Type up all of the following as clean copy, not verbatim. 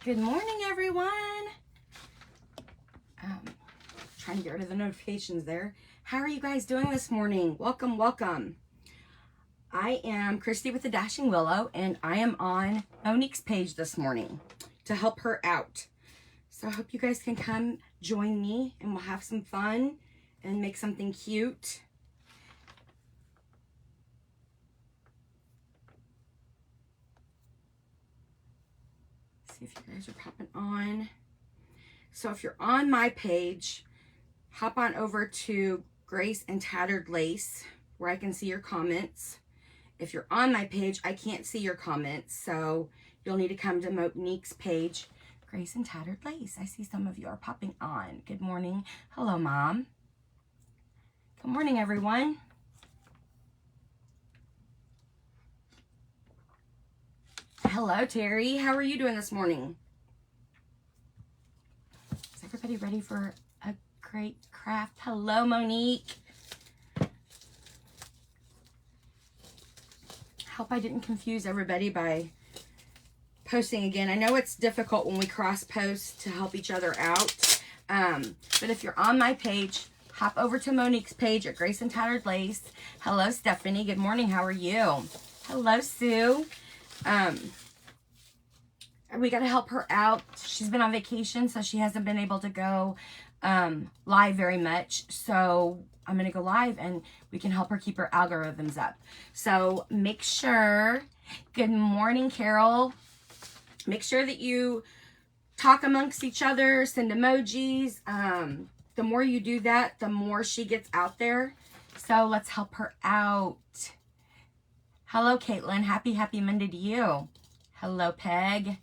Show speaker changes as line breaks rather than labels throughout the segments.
Good morning, everyone. Trying to get rid of the notifications there. How are you guys doing this morning? Welcome, welcome. I am Christy with the Dashing Willow, and I am on Monique's page this morning to help her out. So I hope you guys can come join me, and we'll have some fun and make something cute. See if you guys are popping on. So if you're on my page, hop on over to Grace and Tattered Lace where I can see your comments. If you're on my page, I can't see your comments, so you'll need to come to Monique's page, Grace and Tattered Lace. I see some of you are popping on. Good morning. Hello, Mom. Good morning, everyone. Hello, Terry. How are you doing this morning? Is everybody ready for a great craft? Hello, Monique. Hope I didn't confuse everybody by posting again. I know it's difficult when we cross post to help each other out. But if you're on my page, hop over to Monique's page at Grace and Tattered Lace. Hello, Stephanie. Good morning. How are you? Hello, Sue. We got to help her out. She's been on vacation, so she hasn't been able to go live very much. So I'm going to go live, and we can help her keep her algorithms up. So make sure, good morning, Carol. Make sure that you talk amongst each other, send emojis. The more you do that, the more she gets out there. So let's help her out. Hello, Caitlin. Happy Monday to you. Hello, Peg.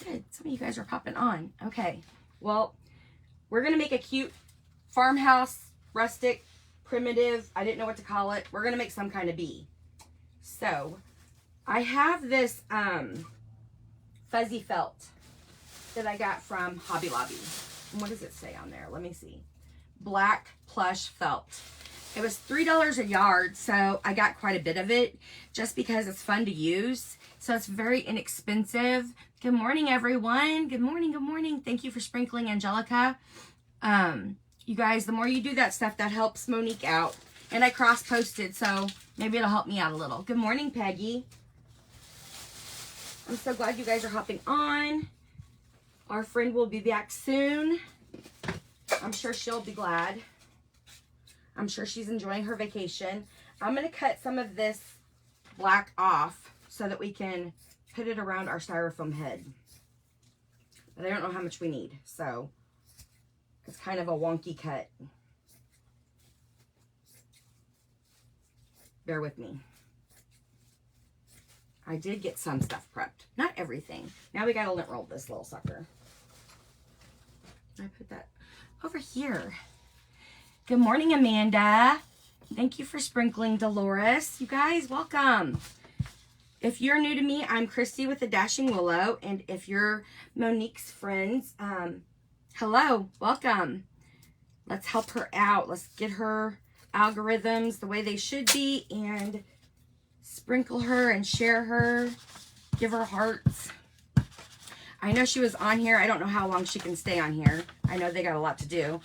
Good. Some of you guys are popping on. Okay. Well, we're going to make a cute farmhouse, rustic, primitive. I didn't know what to call it. We're going to make some kind of bee. So, I have this fuzzy felt that I got from Hobby Lobby. And what does it say on there? Let me see. Black plush felt. It was $3 a yard, so I got quite a bit of it just because it's fun to use. So it's very inexpensive. Good morning, everyone. Good morning, good morning. Thank you for sprinkling, Angelica. You guys, the more you do that stuff, that helps Monique out. And I cross-posted, so maybe it'll help me out a little. Good morning, Peggy. I'm so glad you guys are hopping on. Our friend will be back soon. I'm sure she'll be glad. I'm sure she's enjoying her vacation. I'm going to cut some of this black off so that we can put it around our styrofoam head. But I don't know how much we need, so it's kind of a wonky cut. Bear with me. I did get some stuff prepped. Not everything. Now we got to lint roll this little sucker. I put that over here. Good morning, Amanda. Thank you for sprinkling, Dolores. You guys, welcome. If you're new to me, I'm Christy with the Dashing Willow. And if you're Monique's friends, hello, welcome. Let's help her out. Let's get her algorithms the way they should be and sprinkle her and share her. Give her hearts. I know she was on here. I don't know how long she can stay on here. I know they got a lot to do.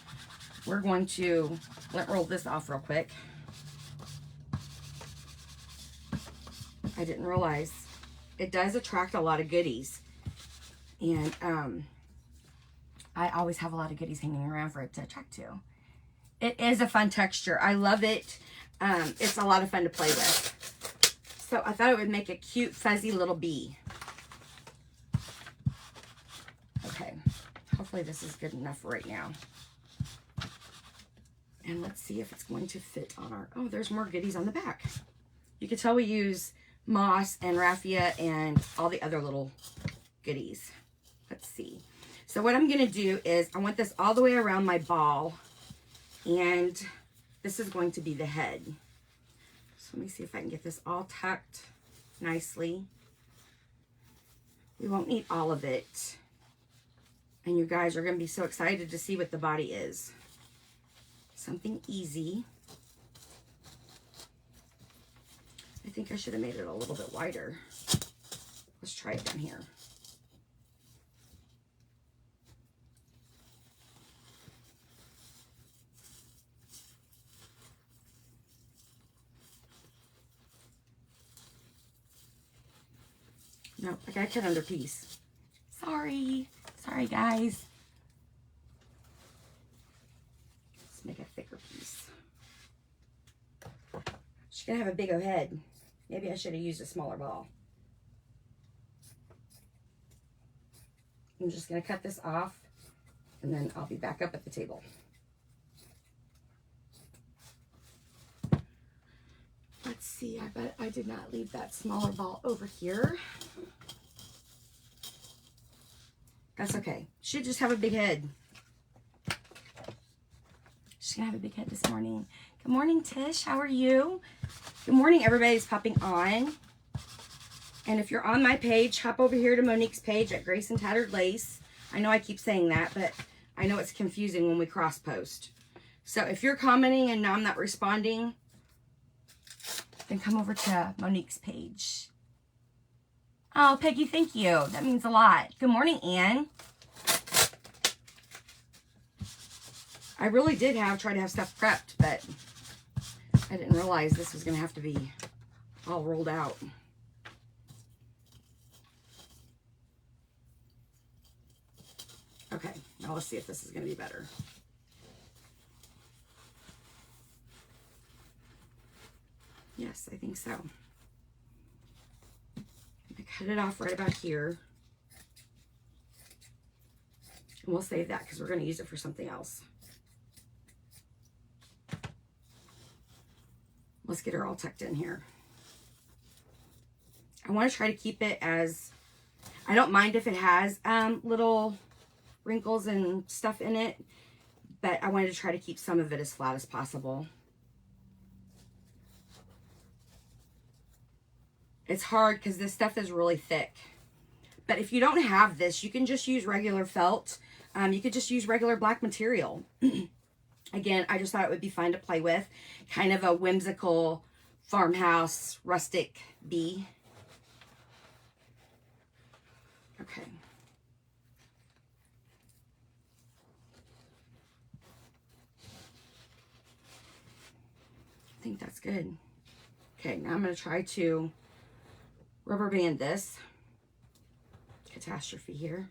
We're going to lint roll this off real quick. I didn't realize it does attract a lot of goodies. And I always have a lot of goodies hanging around for it to attract to. It is a fun texture. I love it. It's a lot of fun to play with. So I thought it would make a cute fuzzy little bee. Okay. Hopefully this is good enough for right now. And let's see if it's going to fit on our... Oh, there's more goodies on the back. You can tell we use moss and raffia and all the other little goodies. Let's see. So what I'm going to do is I want this all the way around my ball. And this is going to be the head. So let me see if I can get this all tucked nicely. We won't need all of it. And you guys are going to be so excited to see what the body is. Something easy. I think I should have made it a little bit wider. Let's try it down here. Nope, I gotta cut under piece. Sorry. Sorry, guys. Let's make a thicker piece. She's gonna have a big old head. Maybe I should have used a smaller ball. I'm just gonna cut this off and then I'll be back up at the table. Let's see, I bet I did not leave that smaller ball over here. That's okay. Should just have a big head. She's gonna have a big head this morning. Good morning, Tish. How are you? Good morning, everybody's popping on. And if you're on my page, hop over here to Monique's page at Grace and Tattered Lace. I know I keep saying that, but I know it's confusing when we cross post. So if you're commenting and I'm not responding, then come over to Monique's page. Oh, Peggy, thank you. That means a lot. Good morning, Ann. I really did try to have stuff prepped, but I didn't realize this was going to have to be all rolled out. Okay, now let's see if this is going to be better. Yes, I think so. I cut it off right about here. And we'll save that because we're going to use it for something else. Let's get her all tucked in here. I want to try to keep it as, I don't mind if it has little wrinkles and stuff in it, but I wanted to try to keep some of it as flat as possible. It's hard because this stuff is really thick. But if you don't have this, you can just use regular felt. You could just use regular black material. Again, I just thought it would be fun to play with. Kind of a whimsical farmhouse rustic bee. Okay. I think that's good. Okay, now I'm going to try to rubber band this. Catastrophe here.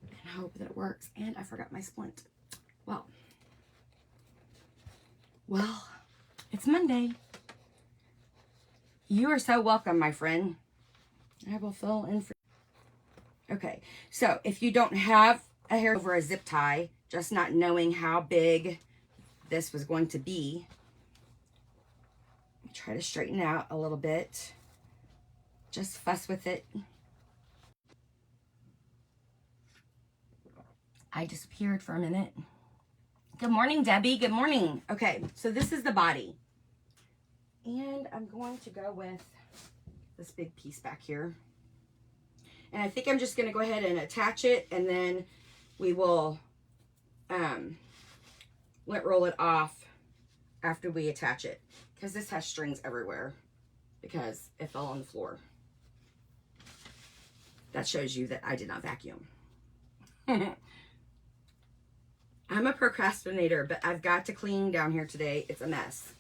And I hope that it works. And I forgot my splint. Well, it's Monday. You are so welcome, my friend. I will fill in for. Okay, so if you don't have a hair over a zip tie, just not knowing how big this was going to be, try to straighten out a little bit. Just fuss with it. I disappeared for a minute. Good morning, Debbie. Good morning. Okay, so this is the body. And I'm going to go with this big piece back here. And I think I'm just going to go ahead and attach it, and then we will roll it off after we attach it, because this has strings everywhere because it fell on the floor. That shows you that I did not vacuum. I'm a procrastinator, but I've got to clean down here today. It's a mess.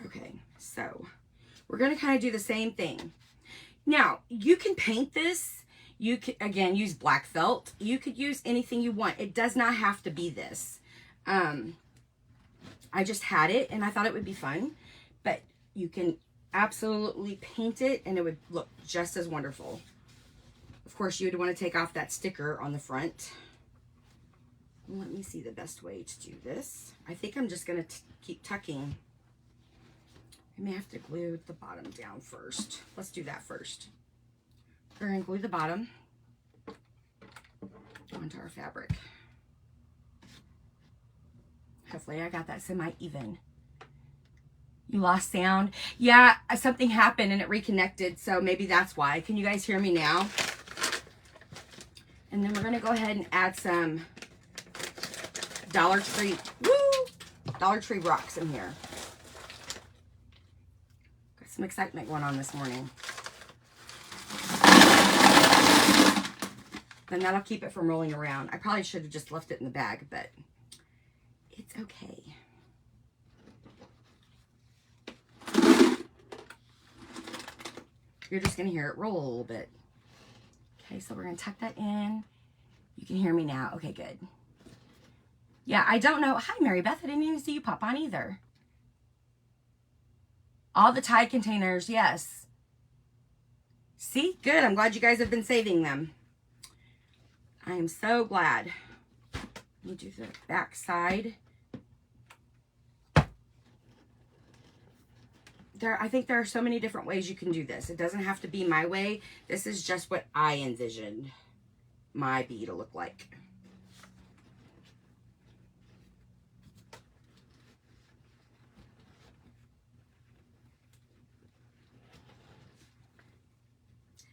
Okay, so we're going to kind of do the same thing. Now, you can paint this. You could, again, use black felt. You could use anything you want. It does not have to be this. I just had it and I thought it would be fun, but you can absolutely paint it and it would look just as wonderful. Of course, you would want to take off that sticker on the front. Let me see the best way to do this. I think I'm just going to keep tucking. I may have to glue the bottom down first. Let's do that first. We're going to glue the bottom onto our fabric. Hopefully I got that semi-even. You lost sound? Yeah, something happened and it reconnected, so maybe that's why. Can you guys hear me now? And then we're going to go ahead and add some Dollar Tree rocks in here. Got some excitement going on this morning. Then that'll keep it from rolling around. I probably should have just left it in the bag, but it's okay. You're just going to hear it roll a little bit. Okay, so we're going to tuck that in. You can hear me now. Okay, good. Yeah, I don't know. Hi, Mary Beth. I didn't even see you pop on either. All the Tide containers, yes. See? Good. I'm glad you guys have been saving them. I am so glad. Let me do the back side. I think there are so many different ways you can do this. It doesn't have to be my way. This is just what I envisioned my bee to look like.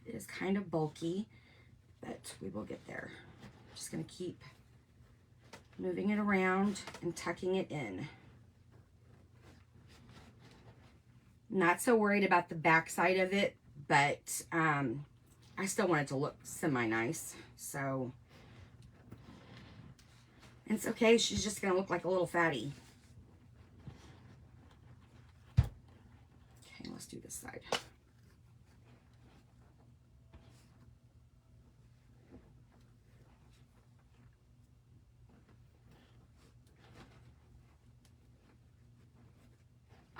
It is kind of bulky, but we will get there. I'm just going to keep moving it around and tucking it in. Not so worried about the back side of it, but I still want it to look semi-nice. So it's okay. She's just going to look like a little fatty. Okay, let's do this side.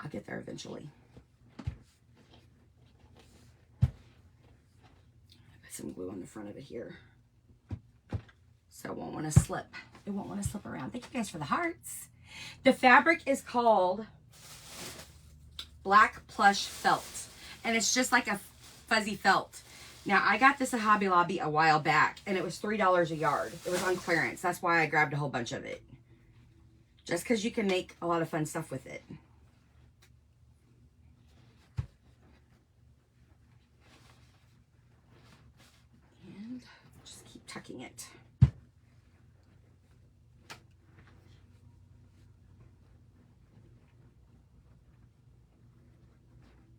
I'll get there eventually. Some glue on the front of it here, so it won't want to slip. It won't want to slip around. Thank you guys for the hearts. The fabric is called Black Plush Felt, and it's just like a fuzzy felt. Now, I got this at Hobby Lobby a while back, and it was $3 a yard. It was on clearance. That's why I grabbed a whole bunch of it, just because you can make a lot of fun stuff with it. Tucking it.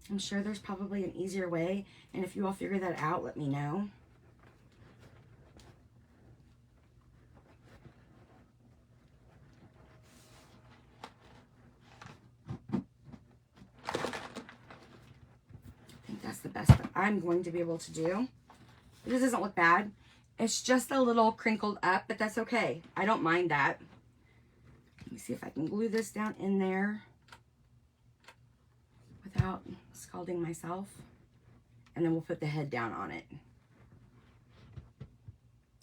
I'm sure there's probably an easier way, and if you all figure that out, let me know. I think that's the best that I'm going to be able to do. This doesn't look bad. It's just a little crinkled up, but that's okay. I don't mind that. Let me see if I can glue this down in there without scalding myself. And then we'll put the head down on it.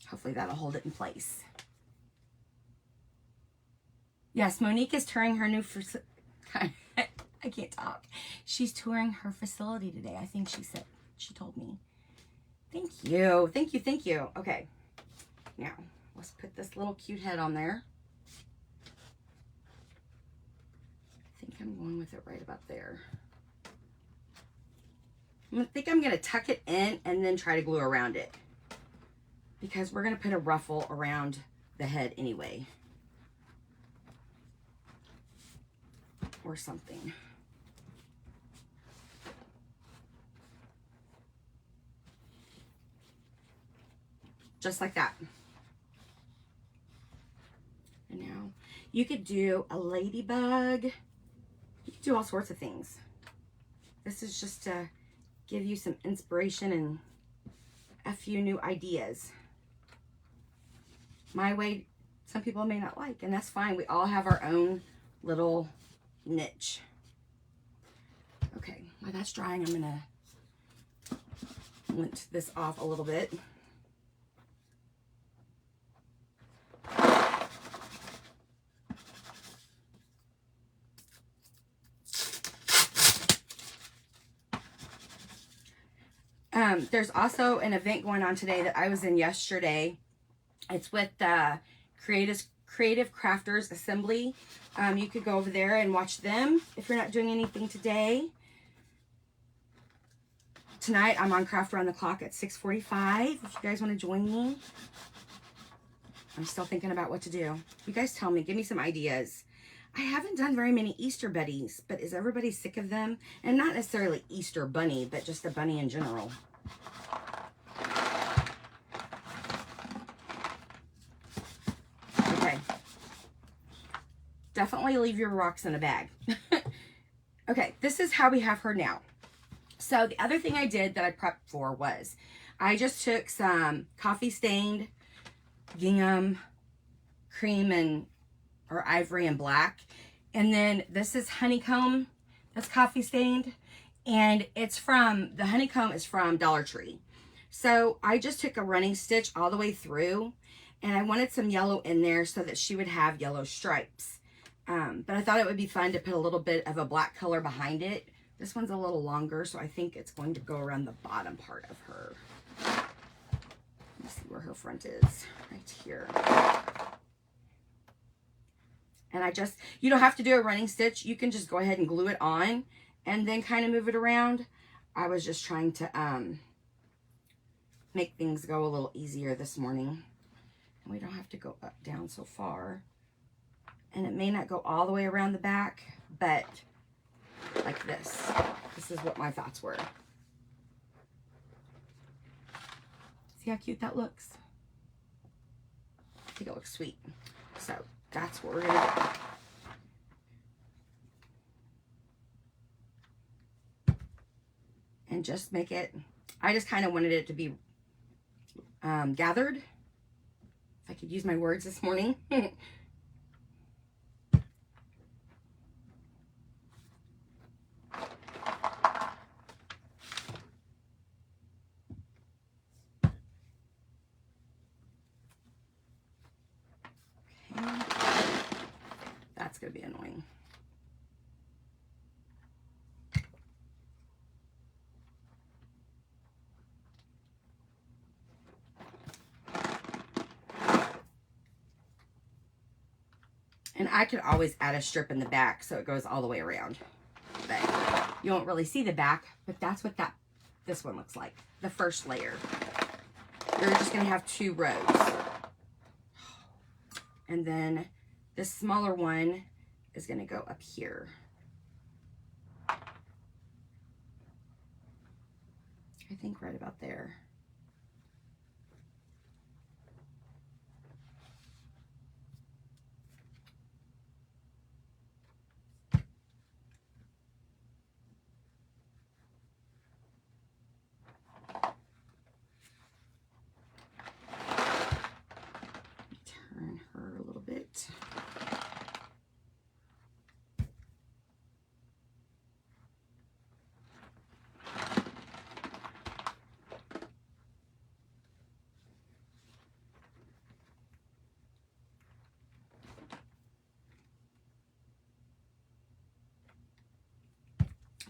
Hopefully that'll hold it in place. Yes, Monique is touring her new... I can't talk. She's touring her facility today. I think she said, she told me. Thank you. Thank you. Thank you. Okay. Now, let's put this little cute head on there. I think I'm going with it right about there. I think I'm going to tuck it in and then try to glue around it, because we're going to put a ruffle around the head anyway. Or something. Just like that. And now you could do a ladybug. You could do all sorts of things. This is just to give you some inspiration and a few new ideas. My way, some people may not like, and that's fine. We all have our own little niche. Okay, while that's drying, I'm gonna lint this off a little bit. There's also an event going on today that I was in yesterday. It's with Creative Crafters Assembly. You could go over there and watch them if you're not doing anything today. Tonight I'm on Craft Around the Clock at 6:45. If you guys want to join me. I'm still thinking about what to do. You guys tell me. Give me some ideas. I haven't done very many Easter bunnies, but is everybody sick of them? And not necessarily Easter bunny, but just a bunny in general. Okay. Definitely leave your rocks in a bag. Okay, this is how we have her now. So the other thing I did that I prepped for was I just took some coffee stained gingham cream or ivory and black. And then this is honeycomb that's coffee stained. And the honeycomb is from Dollar Tree. So I just took a running stitch all the way through, and I wanted some yellow in there so that she would have yellow stripes. But I thought it would be fun to put a little bit of a black color behind it. This one's a little longer, so I think it's going to go around the bottom part of her. Let's see where her front is, right here. And you don't have to do a running stitch. You can just go ahead and glue it on and then kind of move it around. I was just trying to make things go a little easier this morning. And we don't have to go down so far. And it may not go all the way around the back, but like this. This is what my thoughts were. See how cute that looks? I think it looks sweet. So that's what we're gonna do. And just make it, I just kind of wanted it to be gathered. If I could use my words this morning. That's going to be annoying. And I could always add a strip in the back so it goes all the way around. But you won't really see the back, but that's what this one looks like. The first layer. You're just going to have 2 rows. And then this smaller one is going to go up here. I think right about there. Turn her a little bit.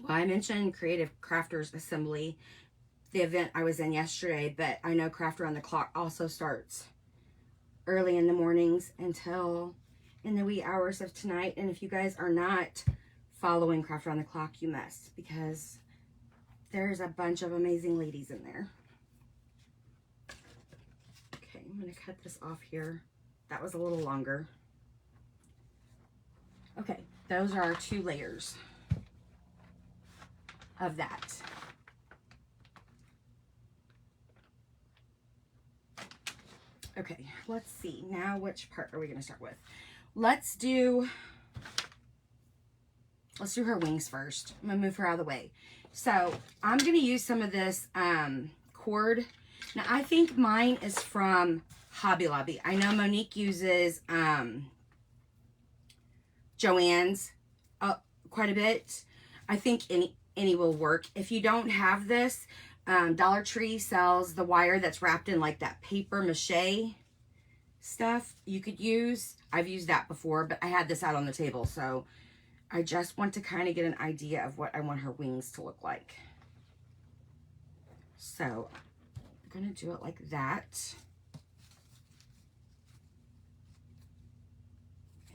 Well, I mentioned Creative Crafters Assembly, the event I was in yesterday, but I know Craft Around the Clock also starts early in the mornings until in the wee hours of tonight. And if you guys are not following Craft Around the Clock, you must, because there's a bunch of amazing ladies in there. Okay, I'm going to cut this off here. That was a little longer. Okay, those are our 2 layers of that. Okay, let's see. Now, which part are we going to start with? Let's do her wings first. I'm going to move her out of the way. So, I'm going to use some of this cord. Now, I think mine is from Hobby Lobby. I know Monique uses Joann's quite a bit. I think any will work. If you don't have this, Dollar Tree sells the wire that's wrapped in like that paper mache stuff you could use. I've used that before, but I had this out on the table, so I just want to kind of get an idea of what I want her wings to look like. So I'm going to do it like that.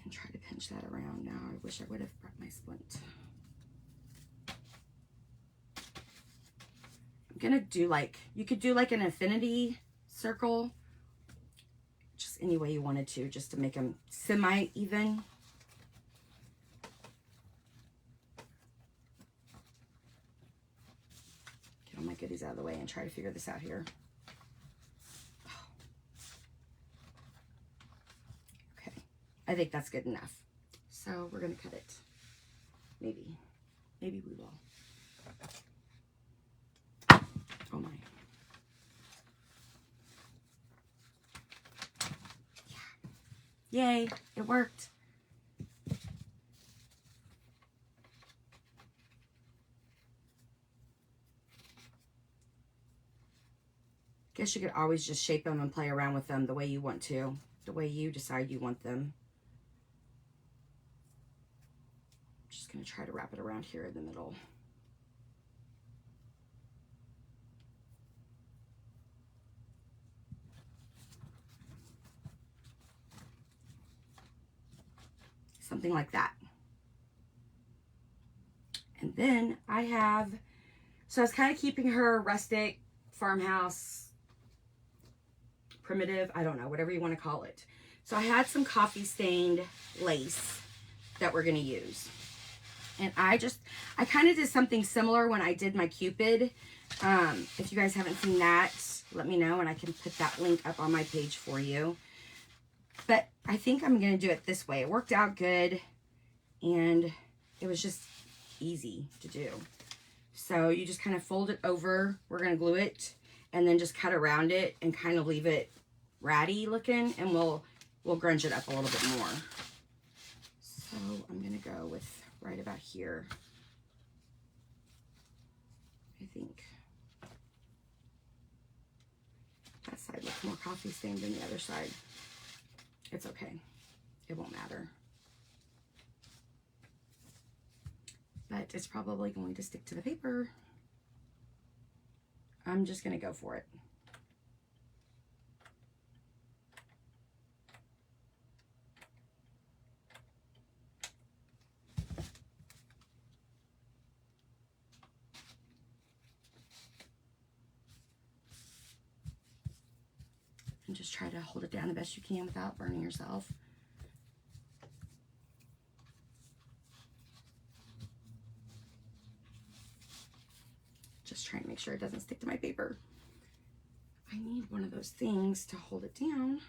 And try to pinch that around. Now I wish I would have brought my splint. Gonna do like, you could do like an infinity circle, just any way you wanted to, just to make them semi-even. Get all my goodies out of the way and try to figure this out here. Okay, I think that's good enough. So we're gonna cut it. Maybe we will. Yay, it worked. Guess you could always just shape them and play around with them the way you want to, the way you decide you want them. I'm just going to try to wrap it around here in the middle. Something like that. And then I have, so I was kind of keeping her rustic, farmhouse, primitive, I don't know, whatever you want to call it. So I had some coffee stained lace that we're going to use. And I kind of did something similar when I did my Cupid. If you guys haven't seen that, let me know and I can put that link up on my page for you. But I think I'm going to do it this way. It worked out good and it was just easy to do. So you just kind of fold it over. We're going to glue it and then just cut around it and kind of leave it ratty looking, and we'll grunge it up a little bit more. So I'm going to go with right about here. I think that side looks more coffee stained than the other side. It's okay. It won't matter. But it's probably going to stick to the paper. I'm just going to go for it. And just try to hold it down the best you can without burning yourself. Just trying to make sure it doesn't stick to my paper. I need one of those things to hold it down.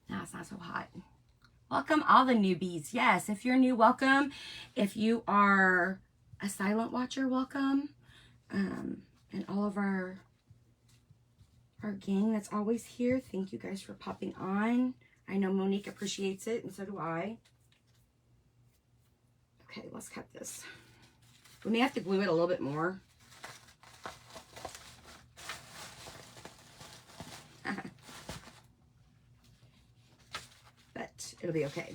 Now it's not so hot. Welcome all the newbies. Yes, if you're new, welcome. If you are a silent watcher, welcome. And all of our gang that's always here, thank you guys for popping on. I know Monique appreciates it, and so do I. Okay, let's cut this. We may have to glue it a little bit more. But it'll be okay.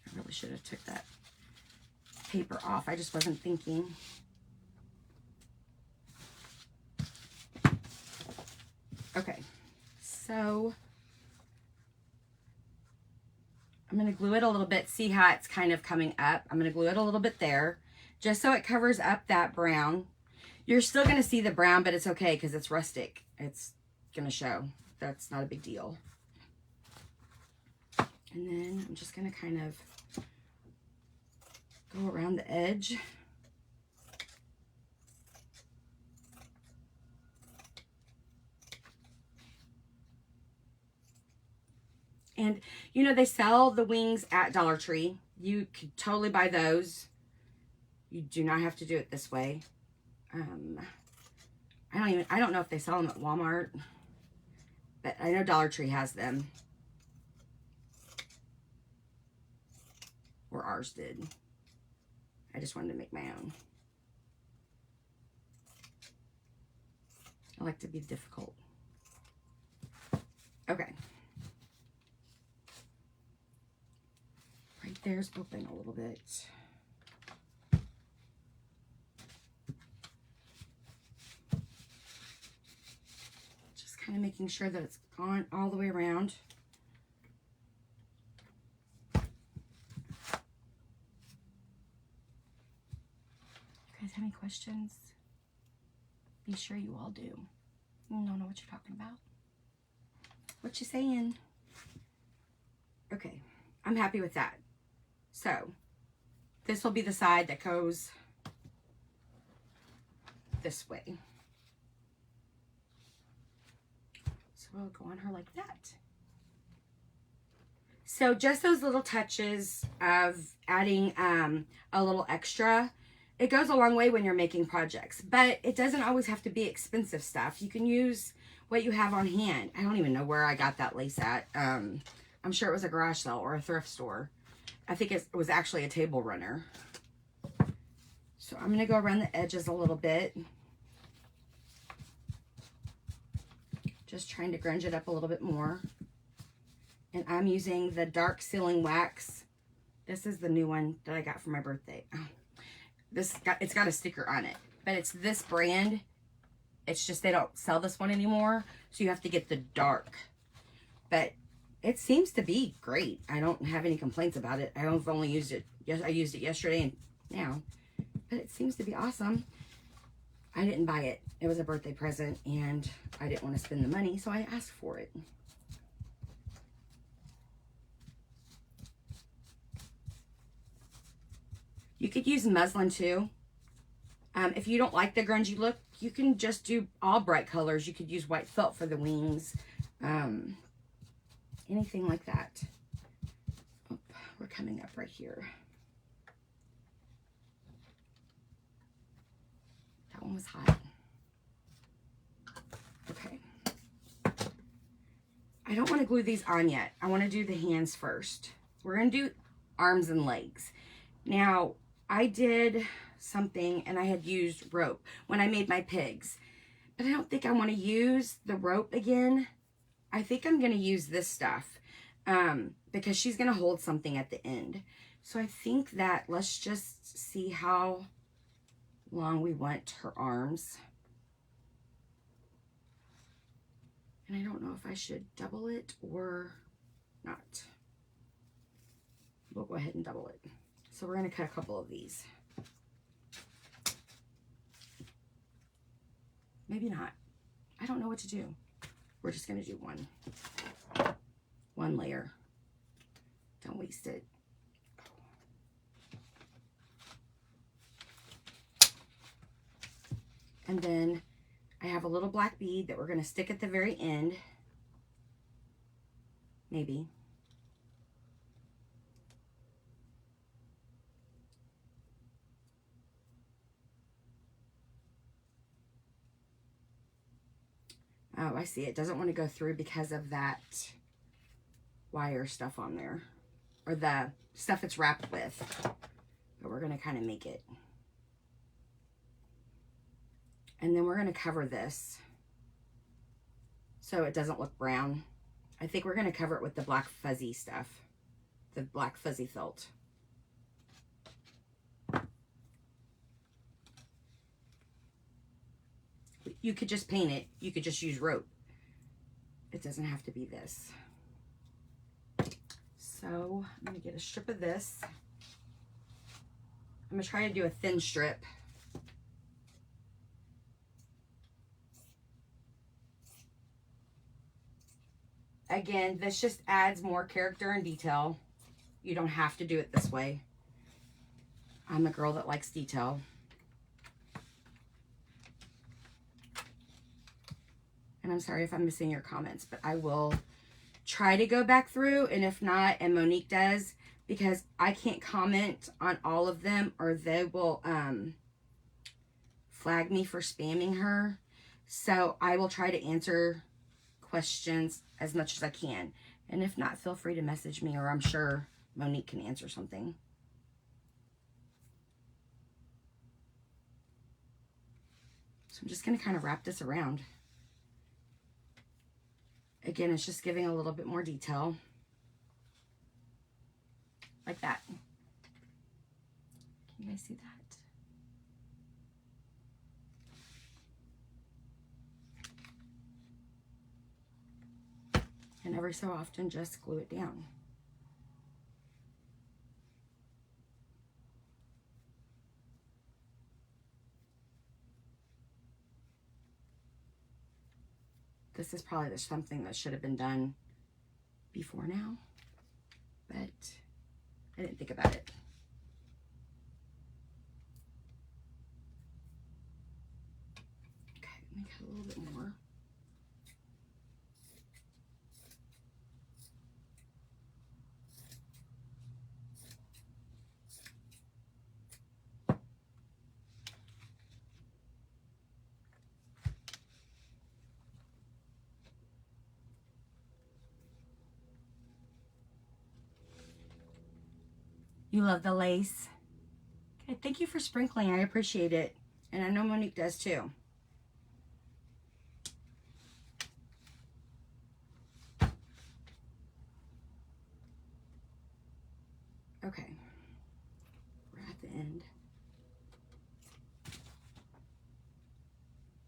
I really should have took that paper off. I just wasn't thinking. Okay, so I'm going to glue it a little bit. See how it's kind of coming up? I'm going to glue it a little bit there, just so it covers up that brown. You're still going to see the brown, but it's okay because it's rustic. It's going to show. That's not a big deal. And then I'm just going to kind of go around the edge. And, you know, they sell the wings at Dollar Tree. You could totally buy those. You do not have to do it this way. I don't know if they sell them at Walmart, but I know Dollar Tree has them. Or ours did. I just wanted to make my own. I like to be difficult. Okay. Right there's open a little bit. Just kind of making sure that it's gone all the way around. You guys have any questions? Be sure you all do. You don't know what you're talking about. What you saying? Okay, I'm happy with that. So, this will be the side that goes this way. So So I'll go on her like that. So just those little touches of adding a little extra, it goes a long way when you're making projects. But it doesn't always have to be expensive stuff. You can use what you have on hand. I don't even know where I got that lace at. I'm sure it was a garage sale or a thrift store. I think it was actually a table runner. So I'm going to go around the edges a little bit. Just trying to grunge it up a little bit more. And I'm using the dark sealing wax. This is the new one that I got for my birthday. It's got a sticker on it, but it's this brand. It's just they don't sell this one anymore, so you have to get the dark. But it seems to be great. I don't have any complaints about it. I've only used it. Yes, I used it yesterday and now, but it seems to be awesome. I didn't buy it. It was a birthday present, and I didn't want to spend the money, so I asked for it. You could use muslin too. If you don't like the grungy look, you can just do all bright colors. You could use white felt for the wings. Anything like that. Oh, we're coming up right here. That one was hot. Okay. I don't want to glue these on yet. I want to do the hands first. We're going to do arms and legs. Now, I did something and I had used rope when I made my pigs, but I don't think I want to use the rope again. I think I'm going to use this stuff because she's going to hold something at the end. So I think that let's just see how long we want her arms. And I don't know if I should double it or not. We'll go ahead and double it. So we're going to cut a couple of these. Maybe not. I don't know what to do. We're just going to do one layer. Don't waste it. And then I have a little black bead that we're going to stick at the very end. Maybe. Oh, I see. It doesn't want to go through because of that wire stuff on there. Or the stuff it's wrapped with. But we're going to kind of make it. And then we're going to cover this so it doesn't look brown. I think we're going to cover it with the black fuzzy stuff. The black fuzzy felt. You could just paint it. You could just use rope. It doesn't have to be this. So I'm going to get a strip of this. I'm going to try to do a thin strip. Again, this just adds more character and detail. You don't have to do it this way. I'm a girl that likes detail. And I'm sorry if I'm missing your comments, but I will try to go back through. And if not, and Monique does, because I can't comment on all of them or they will flag me for spamming her. So I will try to answer questions as much as I can. And if not, feel free to message me, or I'm sure Monique can answer something. So I'm just going to kind of wrap this around. Again, it's just giving a little bit more detail. Like that. Can you guys see that? And every so often, just glue it down. This is probably something that should have been done before now, but I didn't think about it. Okay, let me cut a little bit more. You love the lace? Okay, thank you for sprinkling. I appreciate it. And I know Monique does too. Okay, we're at the end.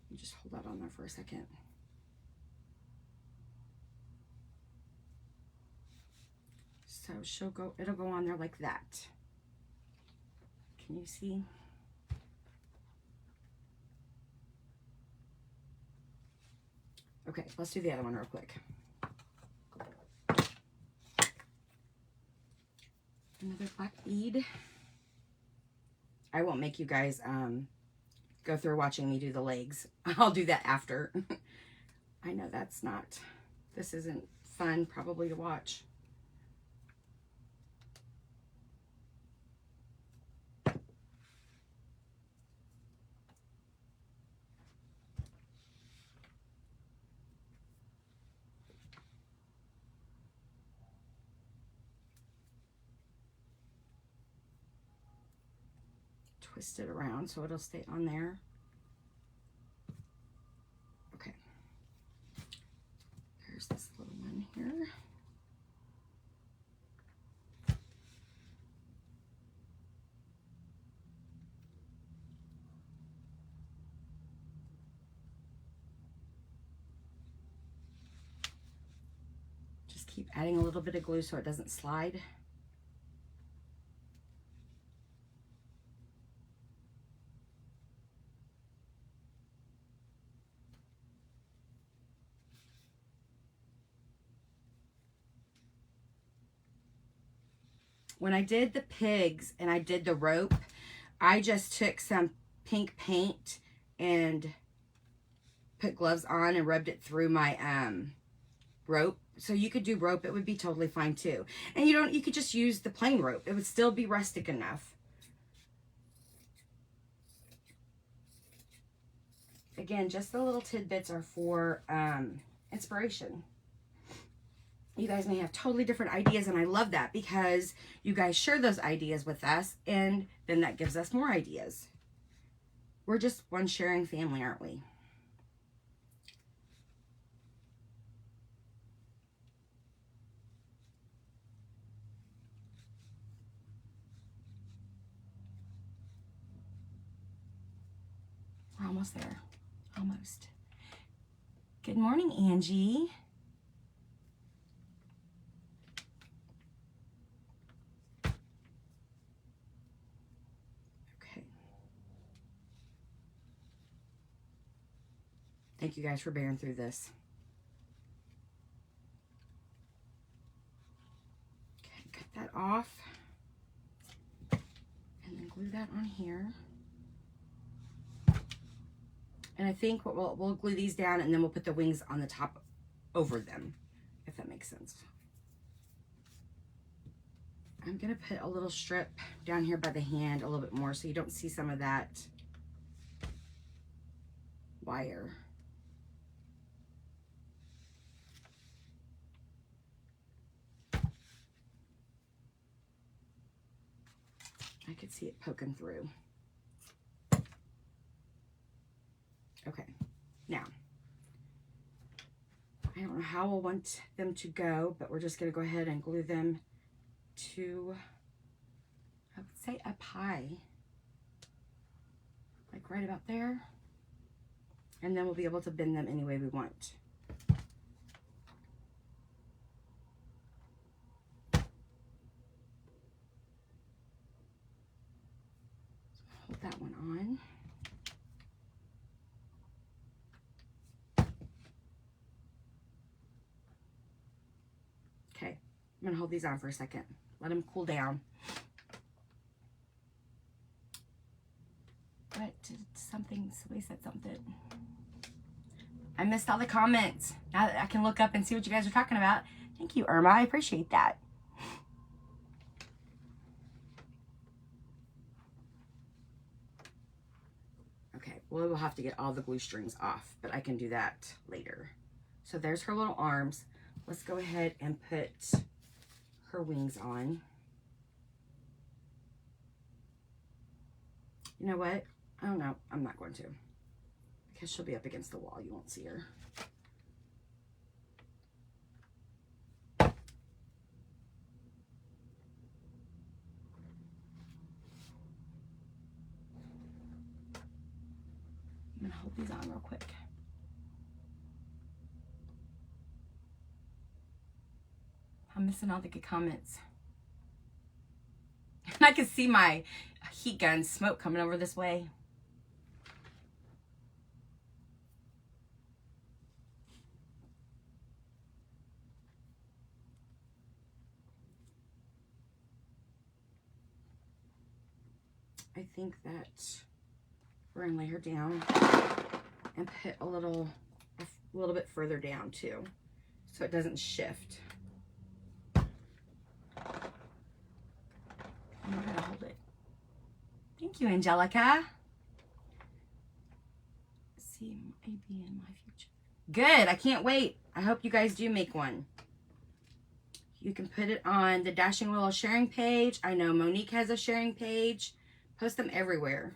You just hold that on there for a second. So it'll go on there like that. Can you see? Okay, let's do the other one real quick. Another black bead. I won't make you guys go through watching me do the legs. I'll do that after. I know this isn't fun probably to watch. Twist it around so it'll stay on there. Okay. There's this little one here. Just keep adding a little bit of glue so it doesn't slide. When I did the pigs and I did the rope, I just took some pink paint and put gloves on and rubbed it through my rope. So you could do rope, it would be totally fine too. And you could just use the plain rope. It would still be rustic enough. Again, just the little tidbits are for inspiration. You guys may have totally different ideas, and I love that because you guys share those ideas with us, and then that gives us more ideas. We're just one sharing family, aren't we? We're almost there. Almost. Good morning, Angie. Thank you guys for bearing through this. Okay, cut that off. And then glue that on here. And I think we'll glue these down and then we'll put the wings on the top over them, if that makes sense. I'm gonna put a little strip down here by the hand a little bit more so you don't see some of that wire. I could see it poking through. Okay, now, I don't know how we'll want them to go, but we're just gonna go ahead and glue them to, I would say up high, like right about there. And then we'll be able to bend them any way we want. Hold that one on. Okay, I'm gonna hold these on for a second. Let them cool down. What did somebody said something. I missed all the comments. Now that I can look up and see what you guys are talking about. Thank you, Irma. I appreciate that. Okay, well, we'll have to get all the glue strings off, but I can do that later. So there's her little arms. Let's go ahead and put her wings on. You know what? Oh no, I'm not going to. Because she'll be up against the wall. You won't see her. I'm going to hold these on real quick. I'm missing all the good comments. I can see my heat gun smoke coming over this way. I think that we're gonna lay her down and put a little bit further down too, so it doesn't shift. I'm gonna hold it. Thank you, Angelica. See, maybe in my future. Good, I can't wait. I hope you guys do make one. You can put it on the Dashing Willow sharing page. I know Monique has a sharing page. Post them everywhere.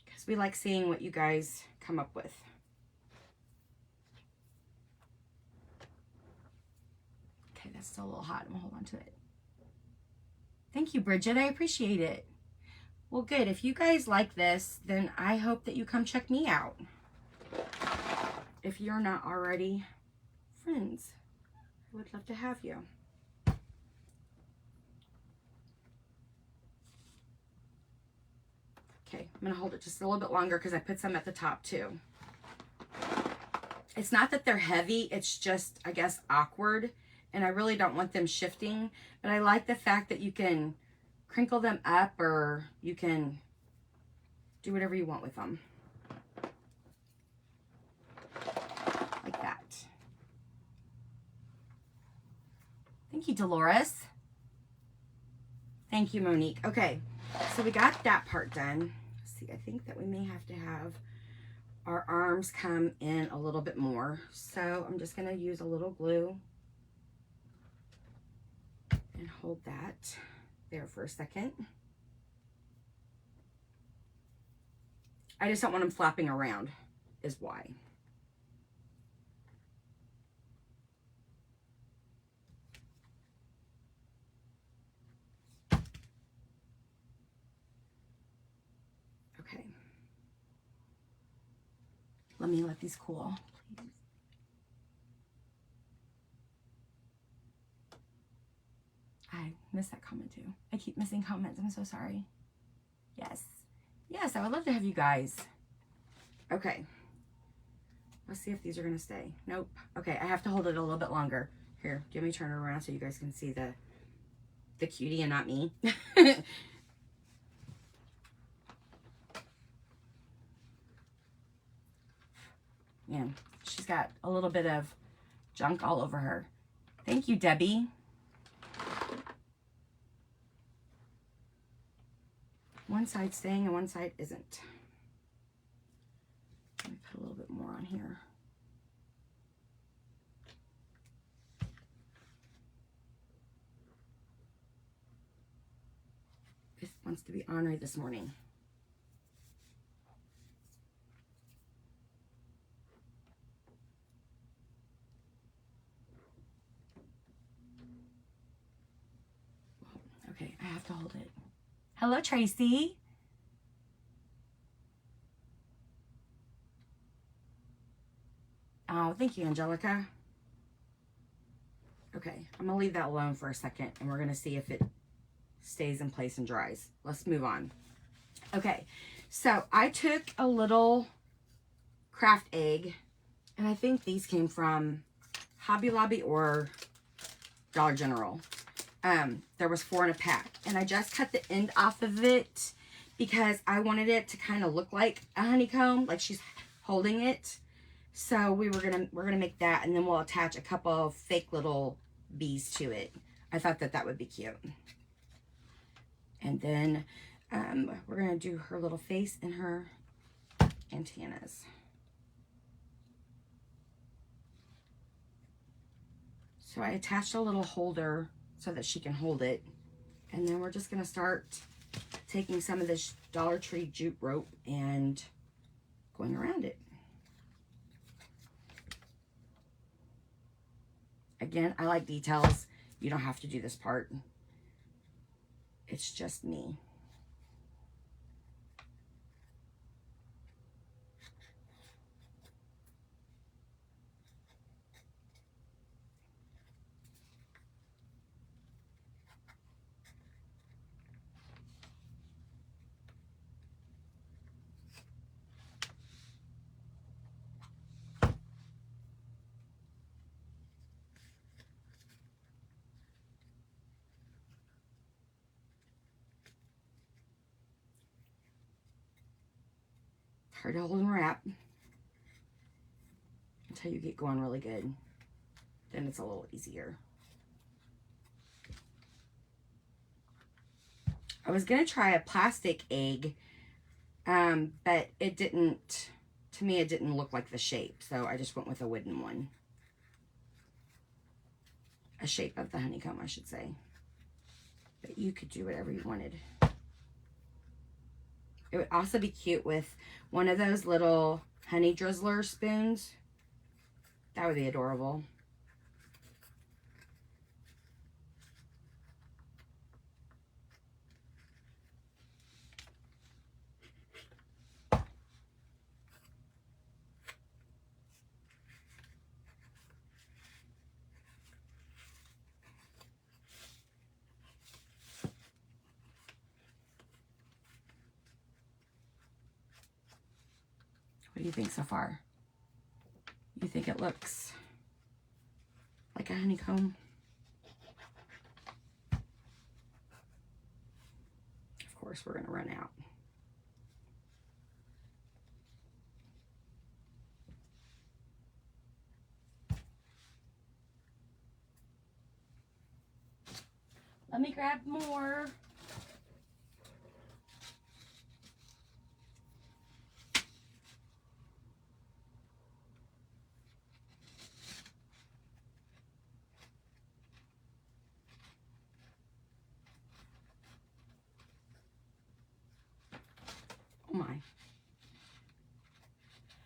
Because we like seeing what you guys come up with. Okay, that's still a little hot. I'm gonna hold on to it. Thank you, Bridget. I appreciate it. Well, good. If you guys like this, then I hope that you come check me out. If you're not already friends, I would love to have you. Okay, I'm going to hold it just a little bit longer because I put some at the top too. It's not that they're heavy, it's just, I guess, awkward. And I really don't want them shifting. But I like the fact that you can crinkle them up or you can do whatever you want with them. Like that. Thank you, Dolores. Thank you, Monique. Okay, so we got that part done. Let's see, I think that we may have to have our arms come in a little bit more. So I'm just going to use a little glue and hold that there for a second. I just don't want them flapping around, is why. Okay. Let me let these cool, please. I missed that comment too. I keep missing comments. I'm so sorry. Yes. Yes, I would love to have you guys. Okay. Let's see if these are going to stay. Nope. Okay, I have to hold it a little bit longer. Here, let me turn it around so you guys can see the cutie and not me. Man, she's got a little bit of junk all over her. Thank you, Debbie. One side's staying and one side isn't. Let me put a little bit more on here. This wants to be ornery this morning. Okay, I have to hold it. Hello, Tracy. Oh, thank you, Angelica. Okay, I'm gonna leave that alone for a second and we're gonna see if it stays in place and dries. Let's move on. Okay, so I took a little craft egg and I think these came from Hobby Lobby or Dollar General. There was 4 in a pack and I just cut the end off of it because I wanted it to kind of look like a honeycomb, like she's holding it. So we're gonna make that and then we'll attach a couple of fake little bees to it. I thought that would be cute. And then we're gonna do her little face and her antennas. So I attached a little holder so that she can hold it. And then we're just gonna start taking some of this Dollar Tree jute rope and going around it. Again, I like details. You don't have to do this part. It's just me. Hard to hold and wrap until you get going really good. Then it's a little easier. I was gonna try a plastic egg, but it didn't, to me it didn't look like the shape, so I just went with a wooden one. A shape of the honeycomb, I should say. But you could do whatever you wanted. It would also be cute with one of those little honey drizzler spoons. That would be adorable. What do you think so far? You think it looks like a honeycomb? Of course, we're gonna run out. Let me grab more. Oh my.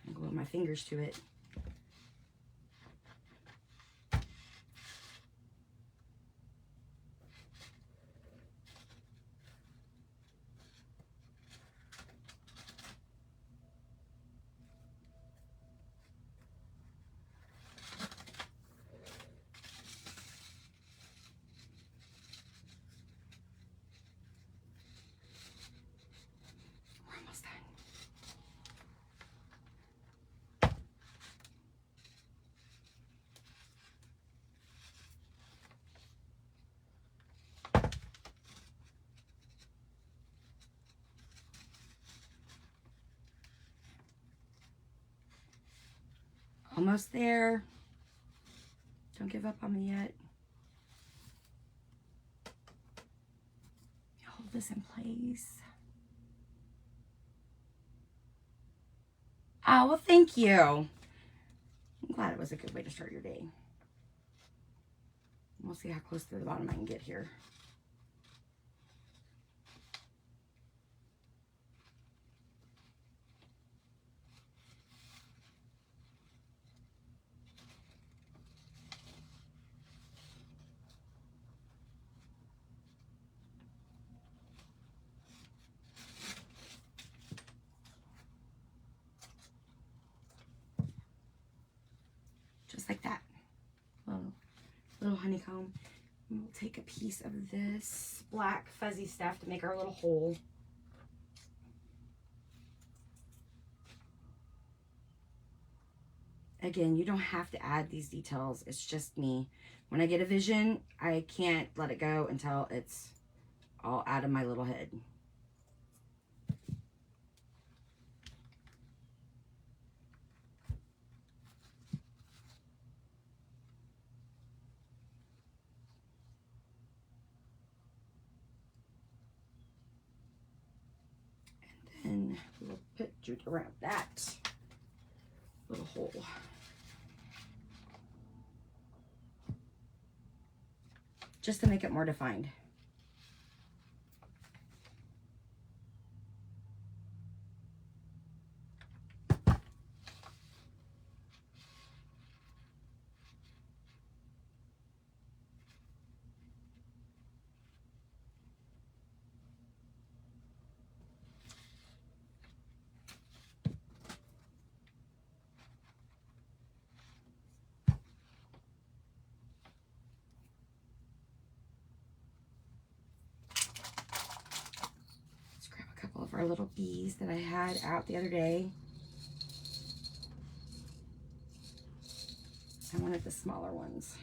I'll glue my fingers to it. We're almost done. Almost there. Don't give up on me yet. Hold this in place. Oh, well, thank you. I'm glad it was a good way to start your day. We'll see how close to the bottom I can get here. Just like that. Little honeycomb. And we'll take a piece of this black fuzzy stuff to make our little hole. Again, you don't have to add these details. It's just me. When I get a vision, I can't let it go until it's all out of my little head. And then we'll put jute around that little hole. Just to make it more defined. our little bees that I had out the other day. I wanted the smaller ones.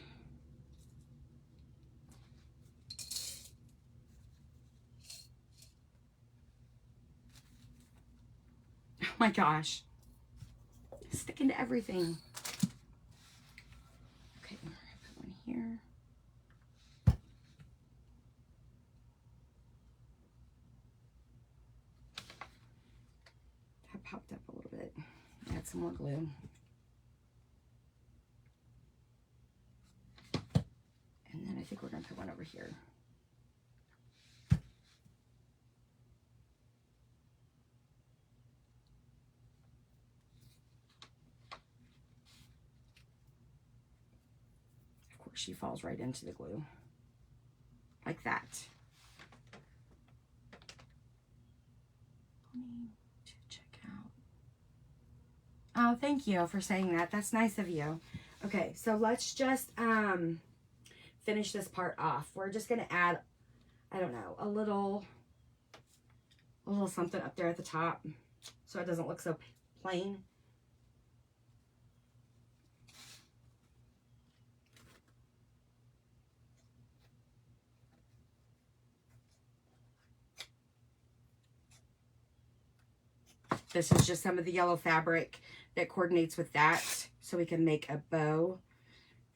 Oh my gosh. Sticking to everything. Okay, I'm gonna put one here. That popped up a little bit. Add some more glue. And then I think we're gonna put one over here. She falls right into the glue like that. To check out. Oh, thank you for saying that. That's nice of you. Okay, so let's just finish this part off. We're just gonna add, I don't know, a little something up there at the top so it doesn't look so plain. This is just some of the yellow fabric that coordinates with that, so we can make a bow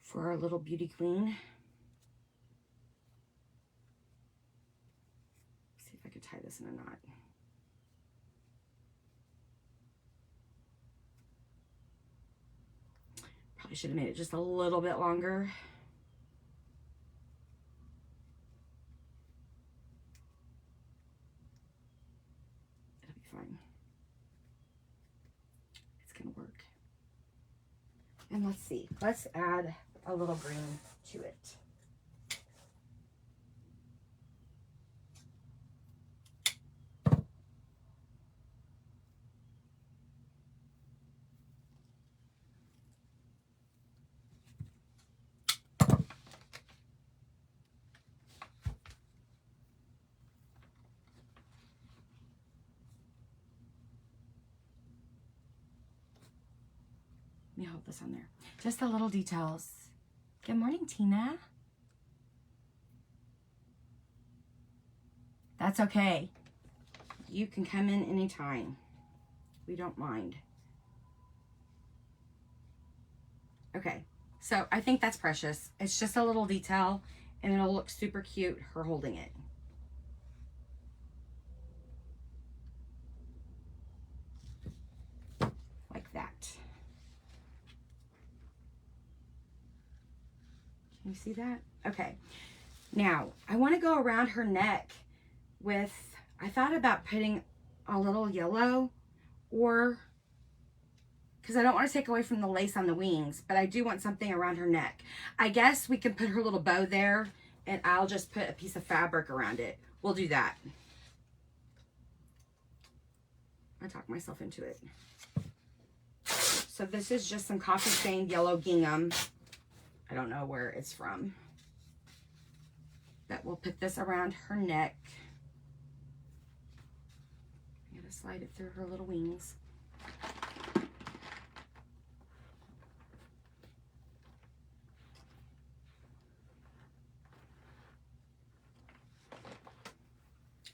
for our little beauty queen. See if I could tie this in a knot. Probably should have made it just a little bit longer. It'll be fine. Work. And let's see, let's add a little green to it. Let me hold this on there. Just the little details. Good morning, Tina. That's okay. You can come in anytime. We don't mind. Okay, so I think that's precious. It's just a little detail and it'll look super cute, her holding it. Like that. Can you see that? Okay. Now, I want to go around her neck with, I thought about putting a little yellow, or, because I don't want to take away from the lace on the wings, but I do want something around her neck. I guess we can put her little bow there, and I'll just put a piece of fabric around it. We'll do that. I talked myself into it. So this is just some coffee stained yellow gingham. I don't know where it's from. But we'll put this around her neck. I'm gonna slide it through her little wings.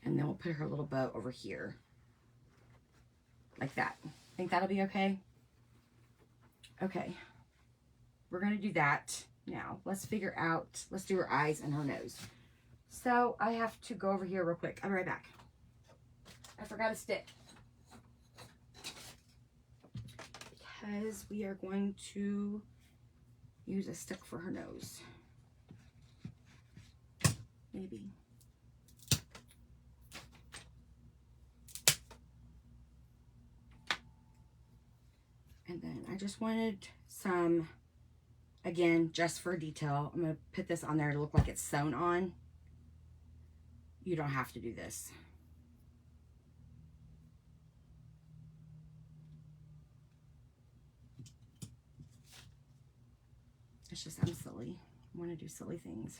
And then we'll put her little bow over here. Like that. Think that'll be okay? Okay. We're going to do that now. Let's figure out, let's do her eyes and her nose. So I have to go over here real quick. I'll be right back. I forgot a stick. Because we are going to use a stick for her nose. Maybe. And then I just wanted some, again, just for detail, I'm going to put this on there to look like it's sewn on. You don't have to do this. It's just, I'm silly. I want to do silly things.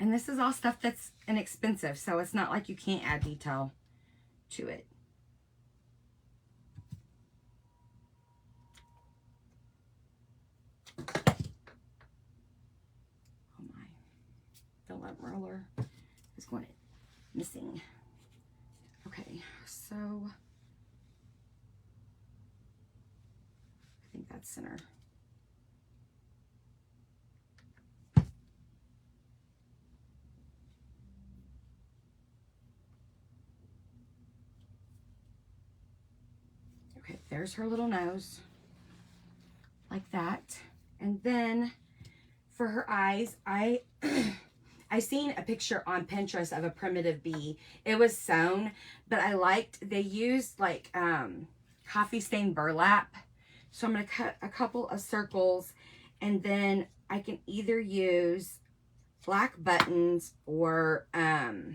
And this is all stuff that's inexpensive, so it's not like you can't add detail to it. Oh my, the lint roller is going missing. Okay, so I think that's center. Okay, there's her little nose, like that. And then for her eyes, I seen a picture on Pinterest of a primitive bee. It was sewn, but I liked, they used like coffee stained burlap. So I'm gonna cut a couple of circles, and then I can either use black buttons or I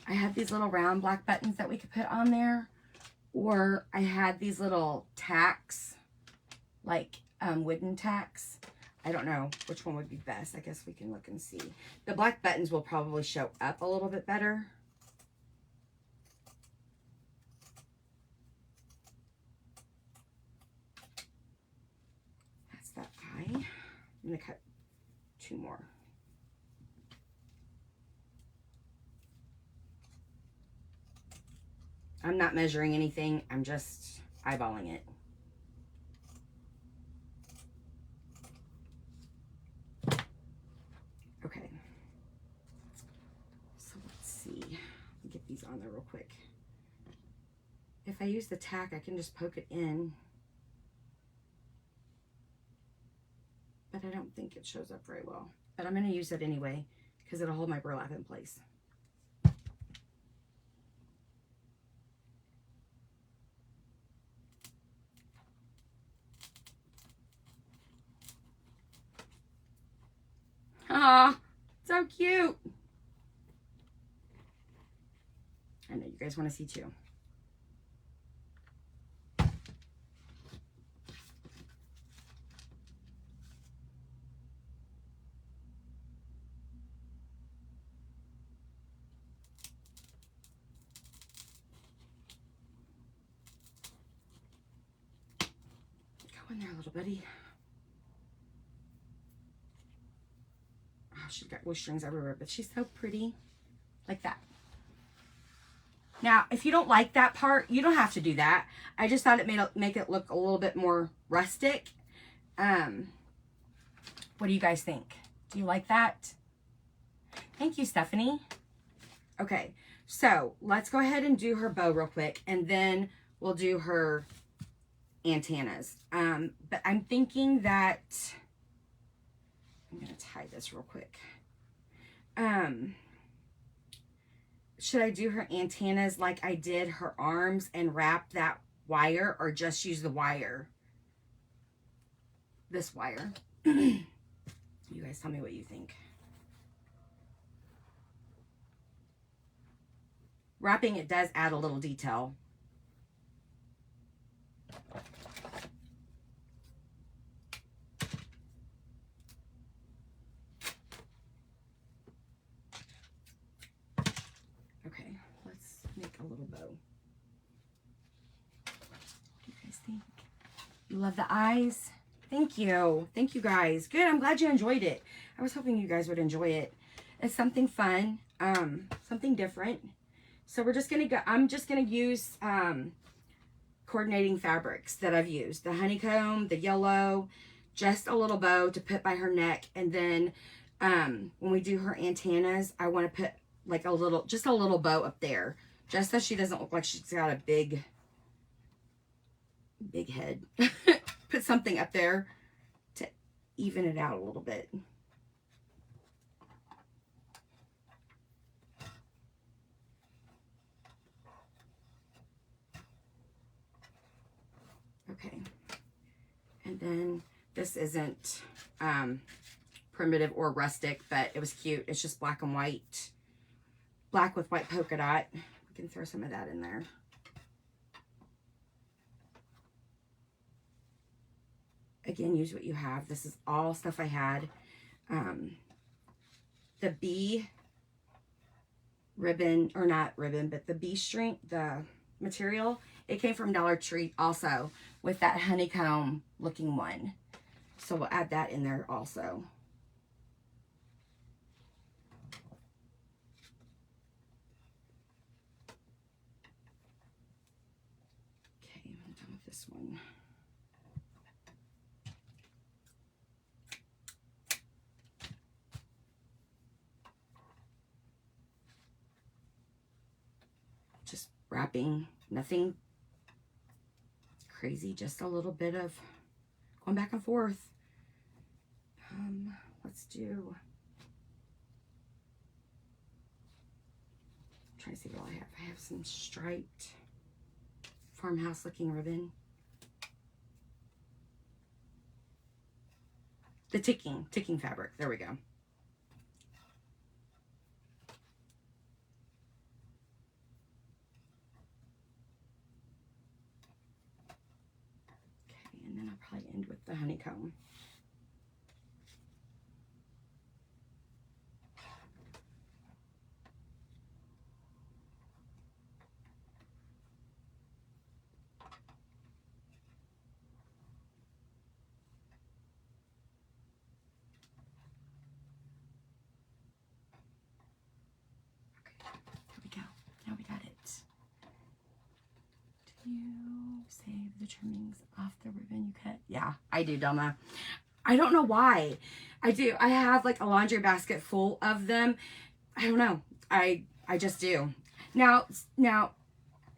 have these little round black buttons that we could put on there. Or I had these little tacks, like wooden tacks. I don't know which one would be best. I guess we can look and see. The black buttons will probably show up a little bit better. That's that eye. I'm going to cut 2 more. I'm not measuring anything. I'm just eyeballing it. Okay. So let's see. Let me get these on there real quick. If I use the tack, I can just poke it in. But I don't think it shows up very well. But I'm going to use it anyway because it'll hold my burlap in place. Ah, so cute. I know you guys want to see too. Go in there, little buddy. She's got wool strings everywhere, but she's so pretty. Like that. Now, if you don't like that part, you don't have to do that. I just thought it made make it look a little bit more rustic. What do you guys think? Do you like that? Thank you, Stephanie. Okay, so let's go ahead and do her bow real quick, and then we'll do her antennas. But I'm thinking that I'm going to tie this real quick. Should I do her antennas like I did her arms and wrap that wire, or just use the wire? This wire. You guys tell me what you think. Wrapping it does add a little detail. Okay, let's make a little bow. What do you guys think? You love the eyes? Thank you. Thank you guys. Good. I'm glad you enjoyed it. I was hoping you guys would enjoy it. It's something fun, something different. So we're just going to go, I'm just going to use coordinating fabrics that I've used. The honeycomb, the yellow, just a little bow to put by her neck. And then when we do her antennas, I want to put like a little, just a little bow up there. Just so she doesn't look like she's got a big head. Put something up there to even it out a little bit. Okay, and then this isn't primitive or rustic, but it was cute. It's just black and white, black with white polka dot. We can throw some of that in there. Again, use what you have. This is all stuff I had. the bee ribbon, or not ribbon, but the bee string, the material, it came from Dollar Tree also with that honeycomb looking one. So we'll add that in there also. Okay, I'm done with this one. Just wrapping, nothing crazy, just a little bit of going back and forth. Let's do, I'm trying to see what I have. I have some striped farmhouse looking ribbon. The ticking fabric. There we go. Okay, and then I'll probably end with the honeycomb. Now we got it. Do you save the trimmings off the ribbon you cut? Yeah, I do, Donna. I don't know why. I do. I have like a laundry basket full of them. I don't know. I just do. Now,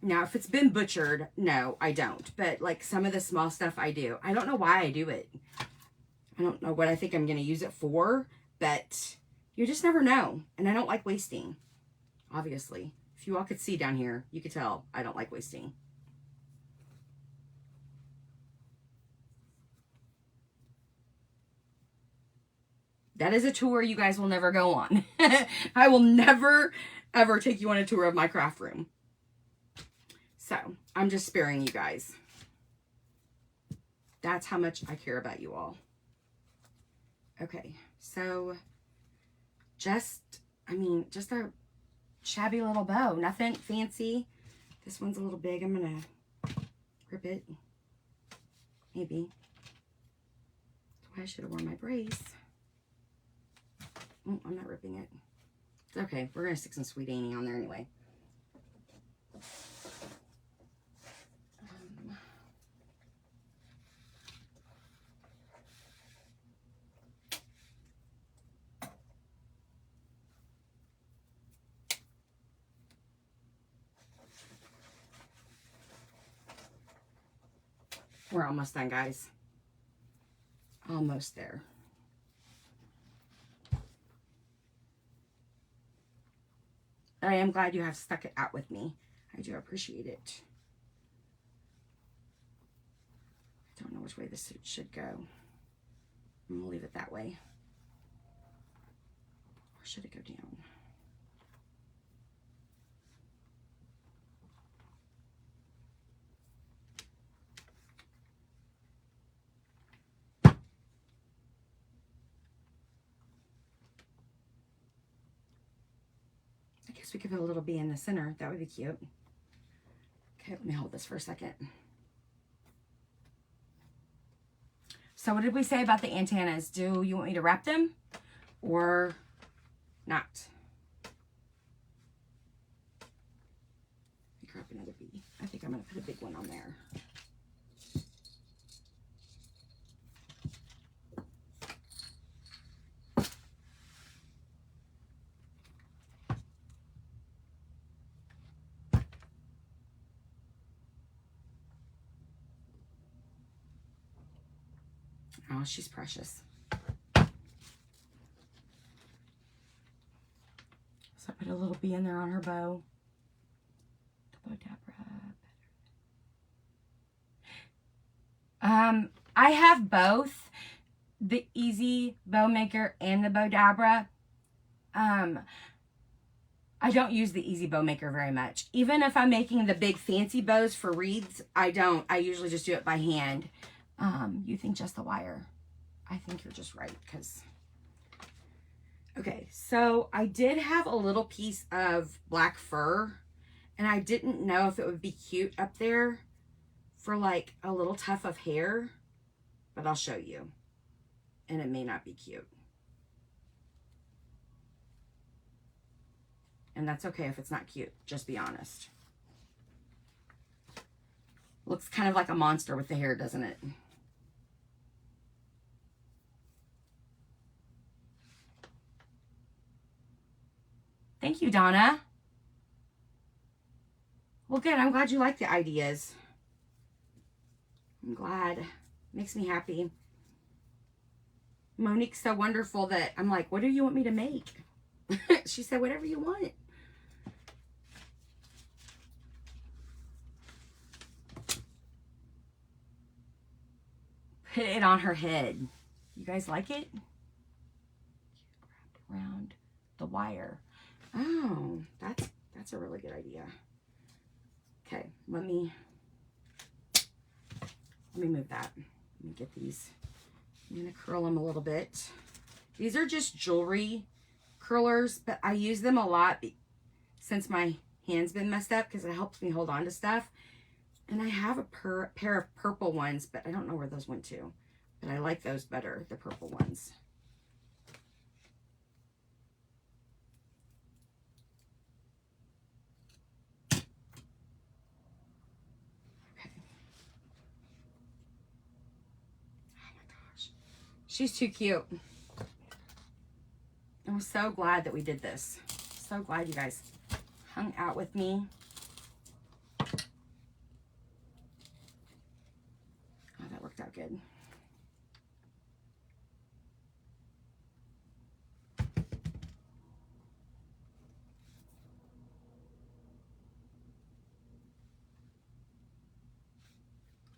if it's been butchered, no, I don't. But like some of the small stuff I do. I don't know why I do it. I don't know what I think I'm going to use it for, but you just never know. And I don't like wasting, obviously. If you all could see down here, you could tell I don't like wasting. That is a tour you guys will never go on. I will never, ever take you on a tour of my craft room. So, I'm just sparing you guys. That's how much I care about you all. Okay, so just a shabby little bow. Nothing fancy. This one's a little big. I'm going to rip it. Maybe. That's why I should have worn my brace. Oh, I'm not ripping it. It's okay. We're going to stick some Sweet Annie on there anyway. We're almost done, guys. Almost there. I am glad you have stuck it out with me. I do appreciate it. I don't know which way this should go. I'm gonna leave it that way. Or should it go down? I guess we could put a little bee in the center. That would be cute. Okay, let me hold this for a second. So what did we say about the antennas? Do you want me to wrap them or not? Let me grab another bee. I think I'm going to put a big one on there. Oh, she's precious. So I put a little bee in there on her bow. The bow dabra. I have both the Easy Bow Maker and the Bow Dabra. I don't use the Easy Bow Maker very much. Even if I'm making the big fancy bows for wreaths, I don't. I usually just do it by hand. You think just the wire. I think you're just right, because... Okay, So I did have a little piece of black fur, and I didn't know if it would be cute up there for like a little tuft of hair, but I'll show you. And it may not be cute. And that's okay if it's not cute, just be honest. Looks kind of like a monster with the hair, doesn't it? Thank you, Donna. Well, good. I'm glad you like the ideas. I'm glad. Makes me happy. Monique's so wonderful that I'm like, what do you want me to make? She said, whatever you want. Put it on her head. You guys like it? Wrapped around the wire. Oh, that's a really good idea. Okay, let me move that. Let me get these. I'm gonna curl them a little bit. These are just jewelry curlers, but I use them a lot since my hand's been messed up because it helps me hold on to stuff. And I have a pair of purple ones, but I don't know where those went to. But I like those better, the purple ones. Okay. Oh my gosh. She's too cute. I'm so glad that we did this. So glad you guys hung out with me. Oh, that worked out good.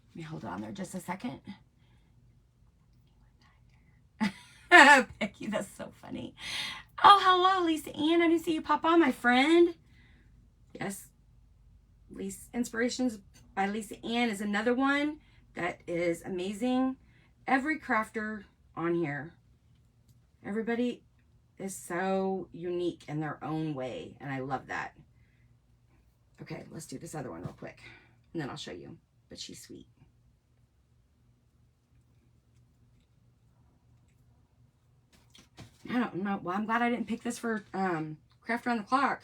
Let me hold it on there just a second. Becky, that's so funny. Oh, hello, Lisa Ann. I didn't see you pop on, my friend. Yes. Inspirations by Lisa Ann is another one that is amazing. Every crafter on here, everybody is so unique in their own way, and I love that. Okay, let's do this other one real quick, and then I'll show you. But she's sweet. I don't know. Well, I'm glad I didn't pick this for Craft Around the Clock.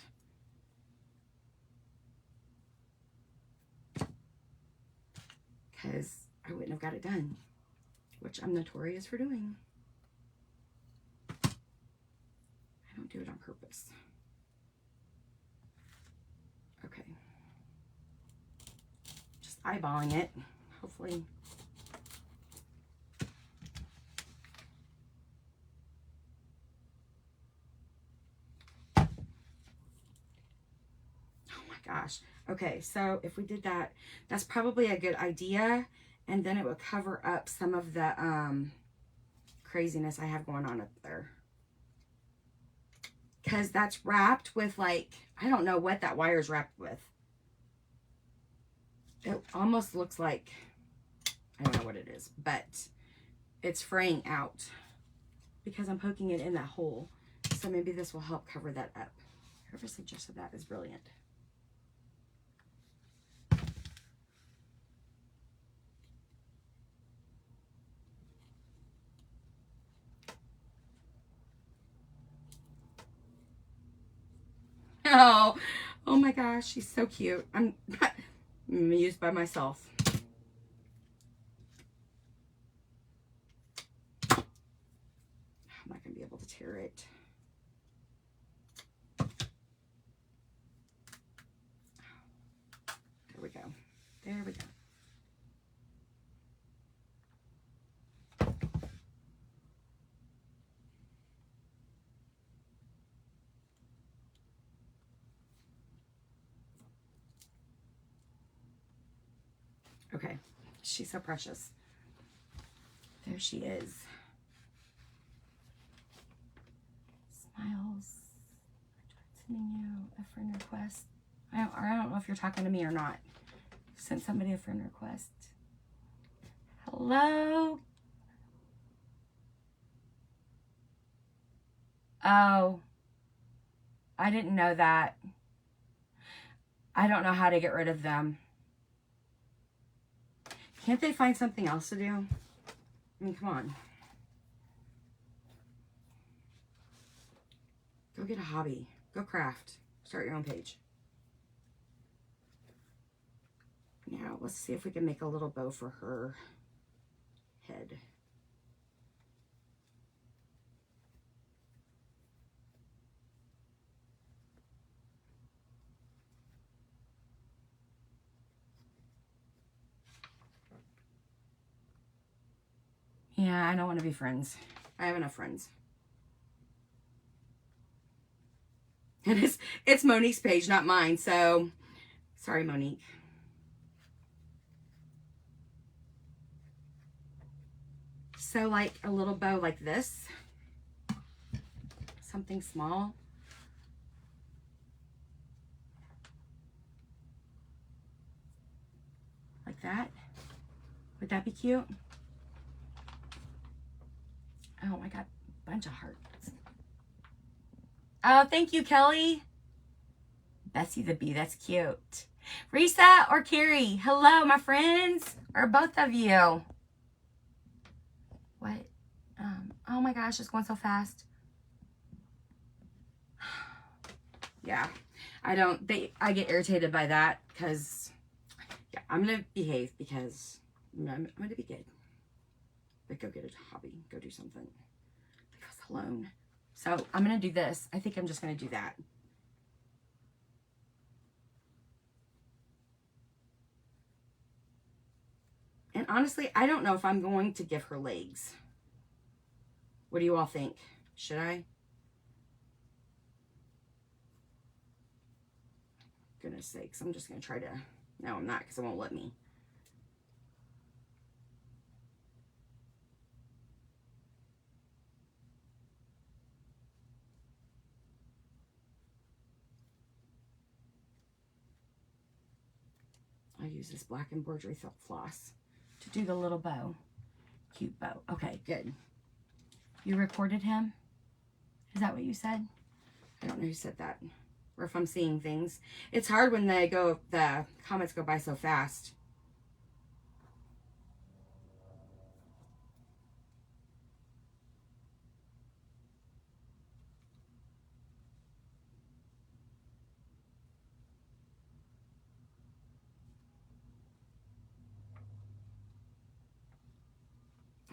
Because I wouldn't have got it done, which I'm notorious for doing. I don't do it on purpose. Okay. Just eyeballing it. Hopefully. Gosh. Okay, so if we did that, that's probably a good idea, and then it would cover up some of the craziness I have going on up there, because that's wrapped with, like, I don't know what that wire is wrapped with. It almost looks like, I don't know what it is, but it's fraying out because I'm poking it in that hole. So maybe this will help cover that up. Whoever suggested that is brilliant. Oh my gosh, she's so cute. I'm amused by myself. I'm not gonna be able to tear it. There we go. There we go. Okay, she's so precious. There she is. Smiles. I tried sending you a friend request. I don't know if you're talking to me or not. Sent somebody a friend request. Hello. Oh, I didn't know that. I don't know how to get rid of them. Can't they find something else to do? I mean, come on. Go get a hobby. Go craft. Start your own page. Now, let's see if we can make a little bow for her head. Yeah, I don't want to be friends. I have enough friends. And it's Monique's page, not mine, so sorry, Monique. So like a little bow like this. Something small. Like that. Would that be cute? Oh my God, bunch of hearts. Oh, thank you, Kelly. Bessie the Bee, that's cute. Risa or Carrie, hello, my friends, or both of you. What? Oh my gosh, it's going so fast. Yeah, I get irritated by that because, yeah, I'm going to behave because I'm going to be good. But go get a hobby, go do something. Leave us alone. So I'm going to do this. I think I'm just going to do that. And honestly, I don't know if I'm going to give her legs. What do you all think? Should I? Goodness sakes, I'm just going to try to... No, I'm not, because it won't let me. I'll use this black embroidery floss to do the little bow. Cute bow. Okay, good. You recorded him? Is that what you said? I don't know who said that. Or if I'm seeing things. It's hard when the comments go by so fast.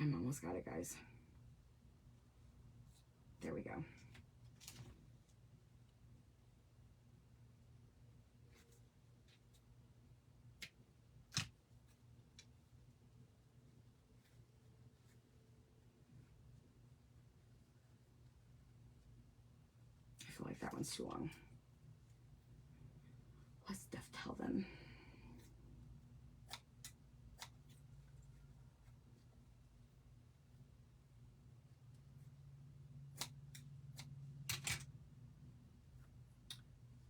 I'm almost got it, guys. There we go. I feel like that one's too long. Let's tell them.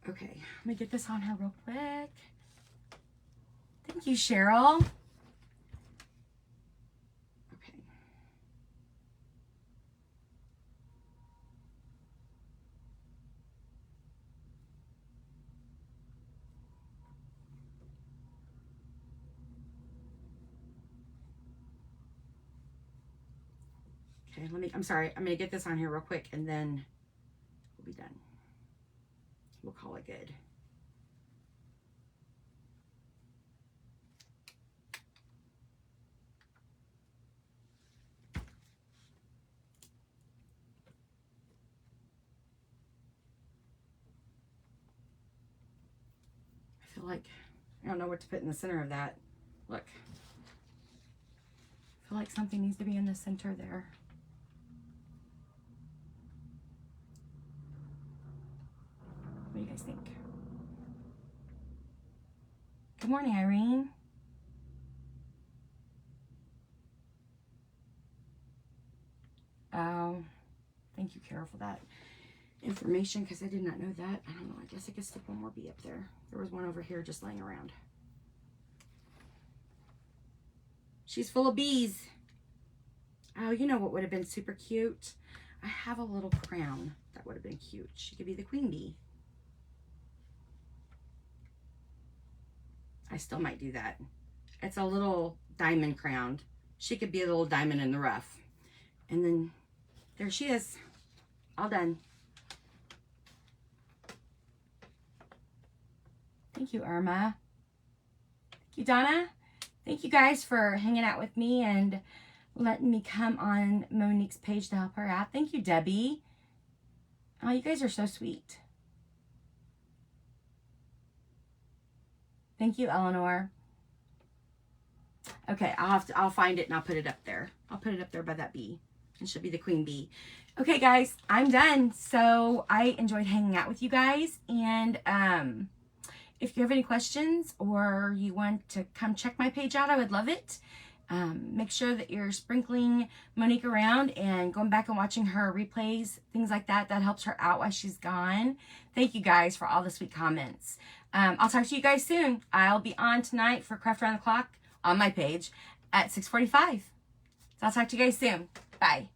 Okay, let me get this on her real quick. Thank you, Cheryl. Okay. Okay, I'm sorry, I'm gonna get this on here real quick and then we'll be done. We'll call it good. I feel like I don't know what to put in the center of that. Look. I feel like something needs to be in the center there. What do you guys think? Good morning, Irene. Thank you, Carol, for that information because I did not know that. I don't know. I guess I could stick one more bee up there. There was one over here just laying around. She's full of bees. Oh, you know what would have been super cute? I have a little crown That would have been cute. She could be the queen bee. I still might do that. It's a little diamond crowned. She could be a little diamond in the rough. And then there she is. All done. Thank you, Irma. Thank you, Donna. Thank you guys for hanging out with me and letting me come on Monique's page to help her out. Thank you, Debbie. Oh, you guys are so sweet. Thank you, Eleanor. Okay, I'll find it and I'll put it up there. I'll put it up there by that bee. And she'll be the queen bee. Okay, guys, I'm done. So I enjoyed hanging out with you guys. And if you have any questions or you want to come check my page out, I would love it. Make sure that you're sprinkling Monique around and going back and watching her replays, things like that. That helps her out while she's gone. Thank you guys for all the sweet comments. I'll talk to you guys soon. I'll be on tonight for Craft Around the Clock on my page at 6:45. So I'll talk to you guys soon. Bye.